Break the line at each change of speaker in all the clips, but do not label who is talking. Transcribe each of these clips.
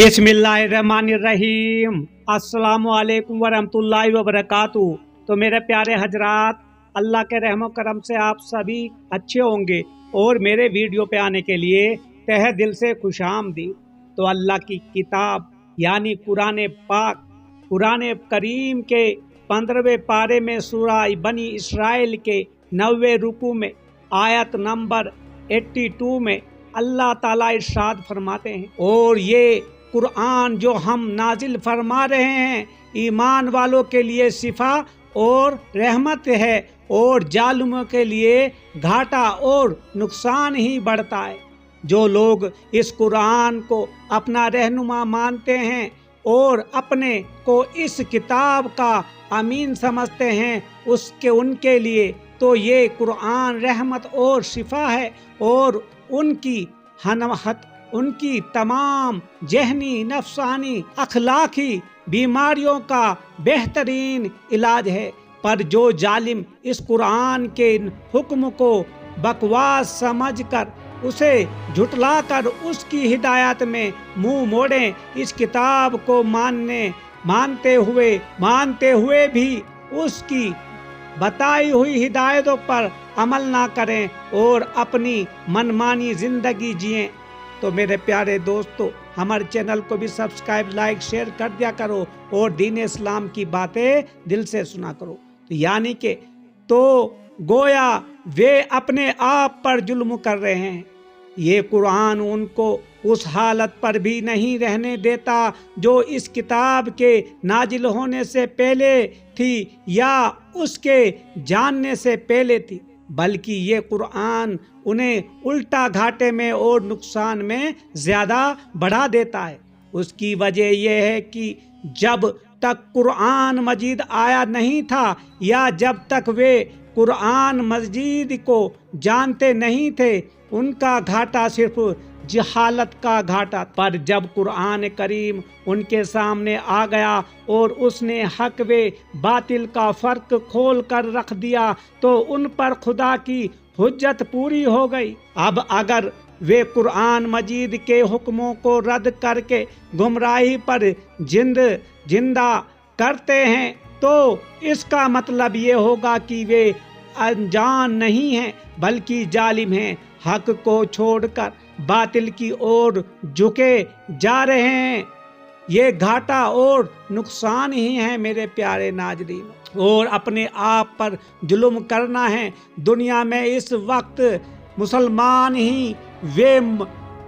बिस्मिल्लाहिर्रहमानिर्रहीम अस्सलामुअलैकुम वरहमतुल्लाहि वबरकातुहू। तो मेरे प्यारे हजरात, अल्लाह के रहमो करम से आप सभी अच्छे होंगे और मेरे वीडियो पे आने के लिए तहे दिल से खुशामदीद। तो अल्लाह की किताब यानी कुरान पाक, कुरान करीम के 15वें पारे में सूरा बनी इसराइल के 90वें रुकू में आयत नंबर 82 में अल्लाह ताला इरशाद फरमाते हैं, और ये कुरान जो हम नाजिल फरमा रहे हैं ईमान वालों के लिए शिफा और रहमत है, और जालिमों के लिए घाटा और नुकसान ही बढ़ता है। जो लोग इस कुरान को अपना रहनुमा मानते हैं और अपने को इस किताब का अमीन समझते हैं, उनके लिए तो ये कुरान रहमत और शिफा है, और उनकी तमाम जहनी, नफसानी, अखलाकी बीमारियों का बेहतरीन इलाज है। पर जो जालिम इस कुरान के हुक्म को बकवास समझकर उसे झुटलाकर उसकी हिदायत में मुंह मोड़ें, इस किताब को मानते हुए भी उसकी बताई हुई हिदायतों पर अमल ना करें और अपनी मनमानी जिंदगी जिएं, तो मेरे प्यारे दोस्तों, हमारे चैनल को भी सब्सक्राइब, लाइक, शेयर कर दिया करो और दीन इस्लाम की बातें दिल से सुना करो। तो यानी कि गोया वे अपने आप पर जुल्म कर रहे हैं। ये कुरान उनको उस हालत पर भी नहीं रहने देता जो इस किताब के नाजिल होने से पहले थी या उसके जानने से पहले थी, बल्कि ये कुरान उन्हें उल्टा घाटे में और नुकसान में ज़्यादा बढ़ा देता है। उसकी वजह यह है कि जब तक कुरान मजीद आया नहीं था या जब तक वे कुरान मजीद को जानते नहीं थे, उनका घाटा सिर्फ जहालत का घाटा। पर जब कुरान करीम उनके सामने आ गया और उसने हक व बातिल का फ़र्क खोल कर रख दिया, तो उन पर खुदा की हुज्जत पूरी हो गई। अब अगर वे कुरान मजीद के हुक्मों को रद्द करके गुमराही पर जिंदा करते हैं, तो इसका मतलब ये होगा कि वे अनजान नहीं हैं बल्कि जालिम हैं, हक को छोड़कर बातिल की ओर झुके जा रहे हैं। ये घाटा और नुकसान ही है मेरे प्यारे नाज़रीन, और अपने आप पर जुल्म करना है। दुनिया में इस वक्त मुसलमान ही वे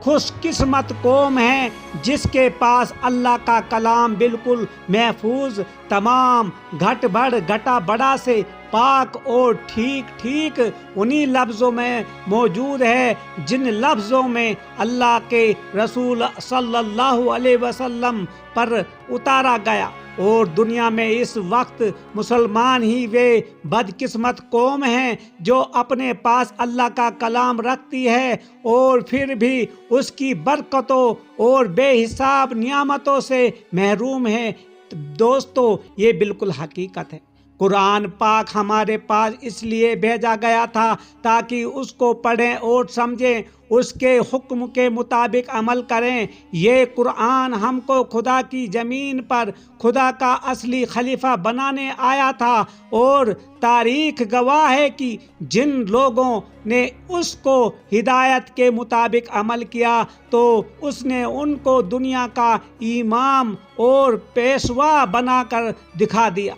खुशकिस्मत कौम है जिसके पास अल्लाह का कलाम बिल्कुल महफूज, तमाम घटा बड़ा से पाक और ठीक उन्हीं लफ्ज़ों में मौजूद है जिन लफ्ज़ों में अल्लाह के रसूल सल्लल्लाहु अलैहि वसल्लम पर उतारा गया। और दुनिया में इस वक्त मुसलमान ही वे बदकिस्मत कौम हैं जो अपने पास अल्लाह का कलाम रखती है और फिर भी उसकी बरकतों और बेहिसाब नियामतों से महरूम है। दोस्तों, ये बिल्कुल हकीकत है। कुरान पाक हमारे पास इसलिए भेजा गया था ताकि उसको पढ़ें और समझें, उसके हुक्म के मुताबिक अमल करें। ये कुरान हमको खुदा की ज़मीन पर खुदा का असली खलीफा बनाने आया था, और तारीख गवाह है कि जिन लोगों ने उसको हिदायत के मुताबिक अमल किया तो उसने उनको दुनिया का इमाम और पेशवा बनाकर दिखा दिया।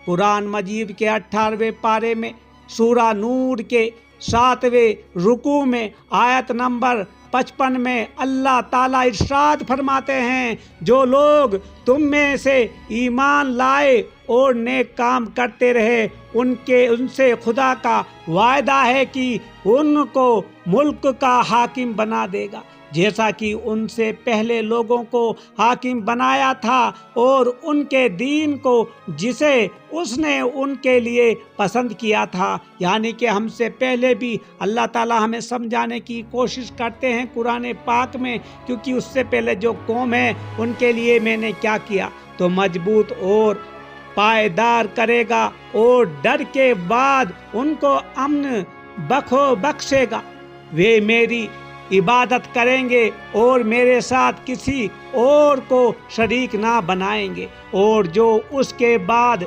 कुरान मजीद के 18वें पारे में सूरा नूर के 7वें रुकू में आयत नंबर 55 में अल्लाह ताला इरशाद फरमाते हैं, जो लोग तुम में से ईमान लाए और नेक काम करते रहे, उनसे खुदा का वायदा है कि उनको मुल्क का हाकिम बना देगा, जैसा कि उनसे पहले लोगों को हाकिम बनाया था, और उनके दीन को जिसे उसने उनके लिए पसंद किया था। यानी कि हमसे पहले भी अल्लाह ताला हमें समझाने की कोशिश करते हैं कुरान पाक में, क्योंकि उससे पहले जो कौम है उनके लिए मैंने क्या किया, तो मजबूत और पायदार करेगा और डर के बाद उनको अमन बख्शेगा। वे मेरी इबादत करेंगे और मेरे साथ किसी और को शरीक ना बनाएंगे, और जो उसके बाद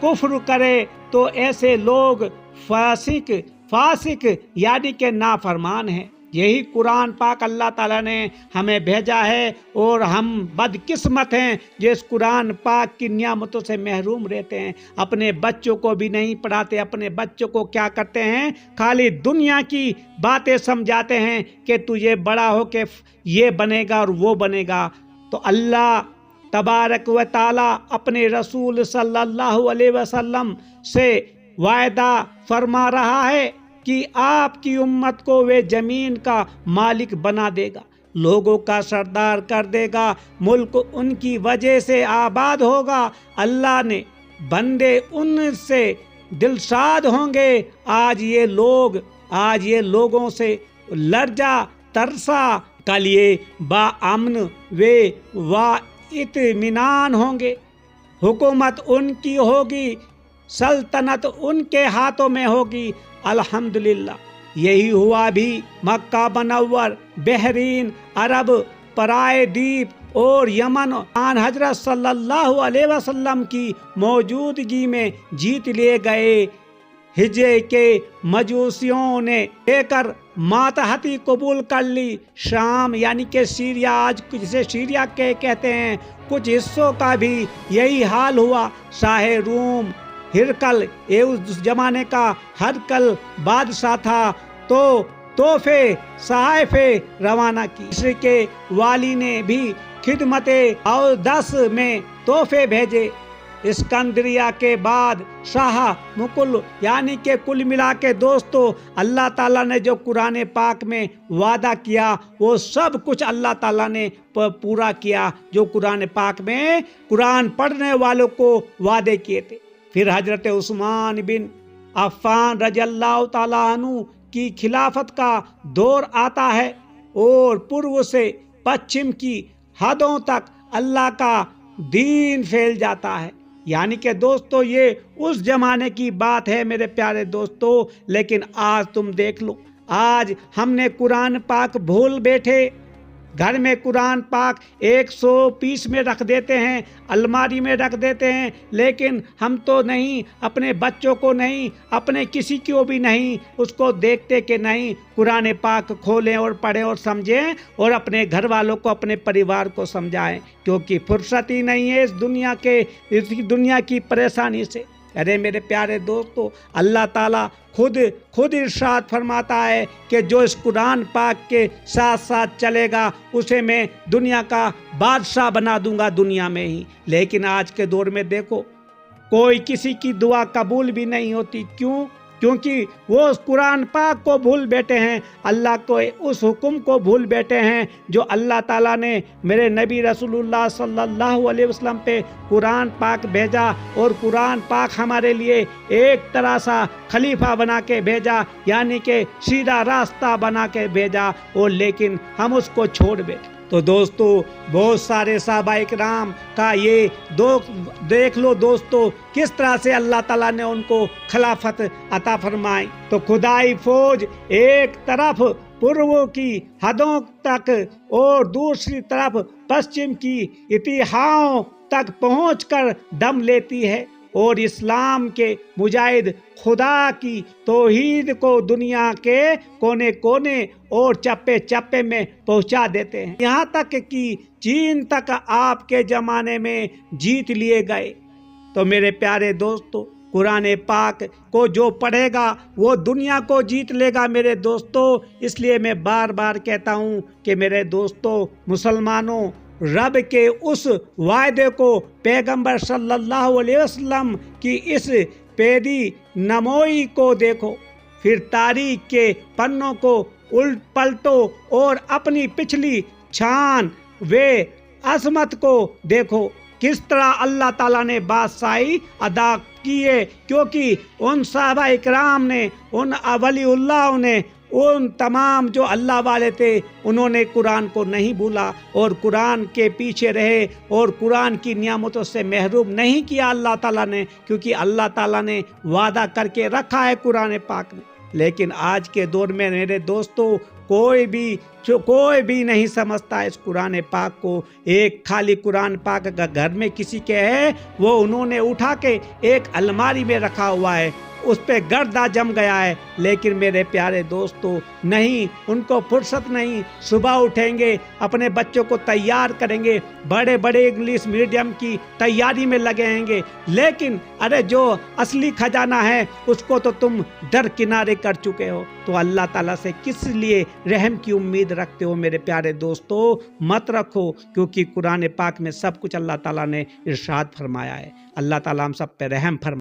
कुफ्र करे तो ऐसे लोग फासिक यानी कि नाफरमान हैं। यही कुरान पाक अल्लाह ताला ने हमें भेजा है, और हम बदकिस्मत हैं जो इस कुरान पाक की नियामतों से महरूम रहते हैं। अपने बच्चों को भी नहीं पढ़ाते, अपने बच्चों को क्या करते हैं, खाली दुनिया की बातें समझाते हैं कि तू ये बड़ा हो के ये बनेगा और वो बनेगा। तो अल्लाह तबारक व ताला अपने रसूल सल्लल्लाहु अलैहि वसल्लम से वायदा फरमा रहा है कि आपकी उम्मत को वे जमीन का मालिक बना देगा, लोगों का सरदार कर देगा, मुल्क उनकी वजह से आबाद होगा। अल्लाह ने बंदे उनसे दिलशाद होंगे। आज ये लोगों से लर्जा तरसा का लिए बाअमन वे वा इत्मीनान होंगे। हुकूमत उनकी होगी, सल्तनत उनके हाथों में होगी। अल्हम्दुलिल्लाह यही हुआ भी मक्का बनव्वर, बहरीन, अरब, पराए द्वीप और यमन आन हजरत सल्लल्लाहु अलैहि वसल्लम की मौजूदगी में जीत लिए गए। हिजे के मजूसियों ने लेकर मातहती कबूल कर ली। शाम यानी कि सीरिया, आज जिसे सीरिया के कहते हैं, कुछ हिस्सों का भी यही हाल हुआ। शाह रूम हिरकल, ये उस जमाने का हरकल बादशाह था, तो तोहफे सहायफे रवाना की। मिस्र के वाली ने भी खिदमते और 10 में तोहफे भेजे। इस्कंदरिया के बाद शाह मुकुल, यानी कि कुल मिला के दोस्तों अल्लाह ताला ने जो कुरान पाक में वादा किया वो सब कुछ अल्लाह ताला ने पूरा किया, जो कुरान पाक में कुरान पढ़ने वालों को वादे किए थे। फिर हजरत उस्मान बिन अफ़्फ़ान रज़ियल्लाहु ताला अन्हु की खिलाफत का दौर आता है और पूर्व से पश्चिम की हदों तक अल्लाह का दीन फैल जाता है। यानी कि दोस्तों ये उस जमाने की बात है मेरे प्यारे दोस्तों। लेकिन आज तुम देख लो, आज हमने कुरान पाक भूल बैठे। घर में कुरान पाक 100 पीस में रख देते हैं, अलमारी में रख देते हैं, लेकिन हम तो नहीं, अपने बच्चों को नहीं, अपने किसी को भी नहीं, उसको देखते कि नहीं कुरान पाक खोलें और पढ़ें और समझें और अपने घर वालों को, अपने परिवार को समझाएं, क्योंकि फुर्सत ही नहीं है इस दुनिया की परेशानी से। अरे मेरे प्यारे दोस्तों, अल्लाह ताला खुद इरशाद फरमाता है कि जो इस कुरान पाक के साथ साथ चलेगा उसे मैं दुनिया का बादशाह बना दूंगा दुनिया में ही। लेकिन आज के दौर में देखो, कोई किसी की दुआ कबूल भी नहीं होती। क्यों? क्योंकि वो उस कुरान पाक को भूल बैठे हैं, अल्लाह को उस हुक्म को भूल बैठे हैं जो अल्लाह ताला ने मेरे नबी रसूलुल्लाह सल्लल्लाहु अलैहि वसल्लम पे कुरान पाक भेजा, और कुरान पाक हमारे लिए एक तरह सा खलीफा बना के भेजा, यानी कि सीधा रास्ता बना के भेजा, और लेकिन हम उसको छोड़ बैठे। तो दोस्तों बहुत सारे सहाबा इकराम का ये देख लो दोस्तों, किस तरह से अल्लाह ताला ने उनको खिलाफत अता फरमाई। तो खुदाई फौज एक तरफ पूर्व की हदों तक और दूसरी तरफ पश्चिम की इतिहाओं तक पहुंचकर दम लेती है, और इस्लाम के मुजाहिद खुदा की तौहीद को दुनिया के कोने कोने और चप्पे चप्पे में पहुंचा देते हैं। यहाँ तक कि चीन तक आपके ज़माने में जीत लिए गए। तो मेरे प्यारे दोस्तों, कुरान पाक को जो पढ़ेगा वो दुनिया को जीत लेगा मेरे दोस्तों। इसलिए मैं बार बार कहता हूँ कि मेरे दोस्तों मुसलमानों, रब के उस वायदे को, पैगंबर सल्लल्लाहु अलैहि वसल्लम की इस पेदी नमोई को देखो, फिर तारीख के पन्नों को उल्ट पलटो और अपनी पिछली छान वे अजमत को देखो, किस तरह अल्लाह ताला ने बादशाही अदा की है। क्योंकि उन सहाबा इकराम ने, उन अवलिउल्लाह ने, उन तमाम जो अल्लाह वाले थे, उन्होंने कुरान को नहीं भूला और कुरान के पीछे रहे और कुरान की नियामतों से महरूम नहीं किया अल्लाह ताला ने, क्योंकि अल्लाह ताला ने वादा करके रखा है कुरान पाक में। लेकिन आज के दौर में मेरे दोस्तों کوئی بھی نہیں سمجھتا اس قرآن پاک کو۔ ایک خالی قرآن پاک کا گھر میں کسی کے ہے، وہ انہوں نے اٹھا کے ایک الماری میں رکھا ہوا ہے، اس پہ گردہ جم گیا ہے۔ لیکن میرے پیارے دوستو نہیں، ان کو فرصت نہیں، صبح اٹھیں گے، اپنے بچوں کو تیار کریں گے، بڑے بڑے انگلش میڈیم کی تیاری میں لگیں گے، لیکن ارے جو اصلی خزانہ ہے اس کو تو تم درکنارے کر چکے ہو۔ تو اللہ تعالیٰ سے کس لیے رحم کی امید رکھتے ہو میرے پیارے دوستو؟ مت رکھو، کیونکہ قرآن پاک میں سب کچھ اللہ تعالیٰ نے ارشاد فرمایا ہے۔ اللہ تعالیٰ ہم سب پہ رحم فرمائے۔